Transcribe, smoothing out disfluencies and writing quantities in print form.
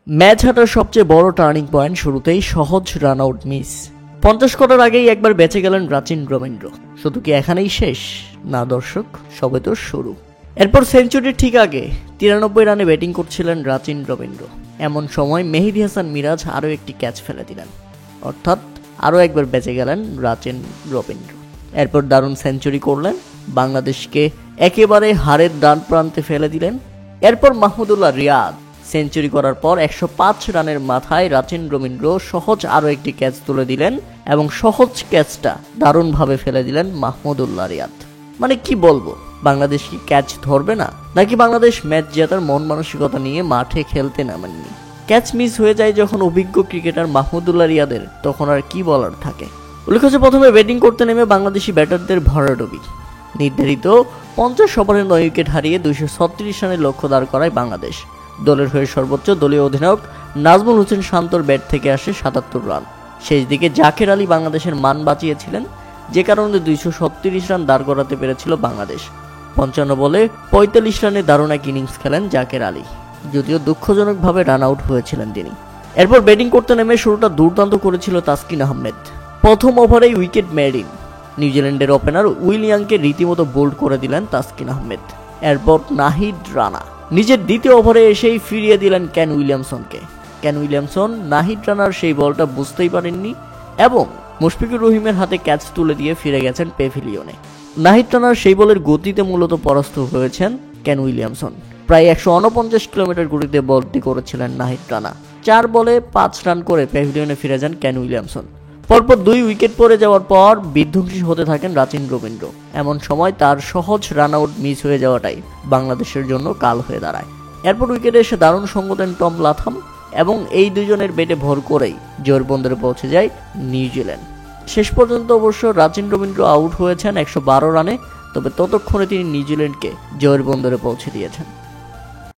Match হাঁটার সবচেয়ে বড় টার্নিং পয়েন্ট শুরুতেই সহজ রান আউট মিস। 50 করার আগেই একবার বেঁচে গেলেন রাচিন রবীন্দ্র। শুধু কি এখানেই শেষ? না দর্শক, সবে তো শুরু। এরপর সেঞ্চুরির ঠিক আগে 93 রানে ব্যাটিং করছিলেন রাচিন রবীন্দ্র। এমন সময় মেহেদী হাসান মিরাজ আরও একটি ক্যাচ ফেলে দিলেন, অর্থাৎ আরও একবার বেঁচে গেলেন রাচিন রবীন্দ্র। এরপর দারুণ সেঞ্চুরি করলেন, বাংলাদেশকে একেবারে হারের ডান প্রান্তে ফেলে দিলেন। এরপর মাহমুদুল্লাহ রিয়াদ সেঞ্চুরি করার পর 105 রানের মাথায় রাচিন রবীন্দ্র সহজ আরও একটি ক্যাচ তুলে দিলেন এবং সহজ ক্যাচটা দারুণভাবে ফেলে দিলেন মাহমুদুল্লাহ রিয়াদ। মানে কি বলবো, বাংলাদেশ কি ক্যাচ ধরবে না, নাকি বাংলাদেশ ম্যাচ জেতার মন মানসিকতা নিয়ে মাঠে খেলতে নামেননি? ক্যাচ মিস হয়ে যায় যখন অভিজ্ঞ ক্রিকেটার মাহমুদুল্লাহ রিয়াদের, তখন আর কি বলার থাকে। উল্লেখ্য যে প্রথমে ব্যাটিং করতে নেমে বাংলাদেশি ব্যাটারদের ভরাডুবি। নির্ধারিত 50 ওভারে 9 উইকেট হারিয়ে 236 রানের লক্ষ্য দাঁড় করায় বাংলাদেশ। দলের হয়ে সর্বোচ্চ দলীয় অধিনায়ক নাজমুল হোসেন শান্তর ব্যাট থেকে আসে 77 রান। শেষ দিকে জাকের আলী বাংলাদেশের মান বাঁচিয়েছিলেন, যে কারণে 236 রান দাঁড় করাতে পেরেছিল বাংলাদেশ। 55 বলে 45 রানে দারুণ এক ইনিংস খেলেন জাকের আলী, যদিও দুঃখজনকভাবে রান আউট হয়েছিলেন তিনি। এরপর ব্যাটিং করতে নেমে শুরুটা দুর্দান্ত করেছিল তাসকিন আহমেদ। প্রথম ওভারেই উইকেট মেরিন। নিউজিল্যান্ডের ওপেনার উইলিয়ামকে রীতিমতো বোল্ড করে দিলেন তাসকিন আহমেদ। এরপর নাহিদ রানা নিজের দ্বিতীয় ওভারে এসেই ফিরিয়ে দিলেন কেন উইলিয়ামসনকে। কেন উইলিয়ামসন নাহিদ রানার সেই বলটা বুঝতেই পারেননি এবং মুশফিকুর রহিমের হাতে ক্যাচ তুলে দিয়ে ফিরে গেছেন প্যাভিলিয়নে। নাহিদ রানার সেই বলের গতিতে মূলত পরাস্ত হয়েছেন কেন উইলিয়ামসন। প্রায় 149 কিলোমিটার গতিতে বলটি করেছিলেন নাহিদ রানা। 4 বলে 5 রান করে প্যাভিলিয়নে ফিরে যান কেন উইলিয়ামসন। পরপর 2 উইকেট পড়ে যাওয়ার পর বিধ্বংসী হতে থাকেন রাচিন রবীন্দ্র। এমন সময় তার সহজ রান আউট মিস হয়ে যাওয়াটাই বাংলাদেশের জন্য কাল হয়ে দাঁড়ায়। এরপর উইকেটে এসে দারুণ সঙ্গ দেন টম লাথাম এবং এই দুজনের বেটে ভর করেই জয়ের বন্দরে পৌঁছে যায় নিউজিল্যান্ড। শেষ পর্যন্ত অবশ্য রাচিন রবীন্দ্র আউট হয়েছেন 112 রানে, তবে ততক্ষণে তিনি নিউজিল্যান্ডকে জয়ের বন্দরে পৌঁছে দিয়েছেন।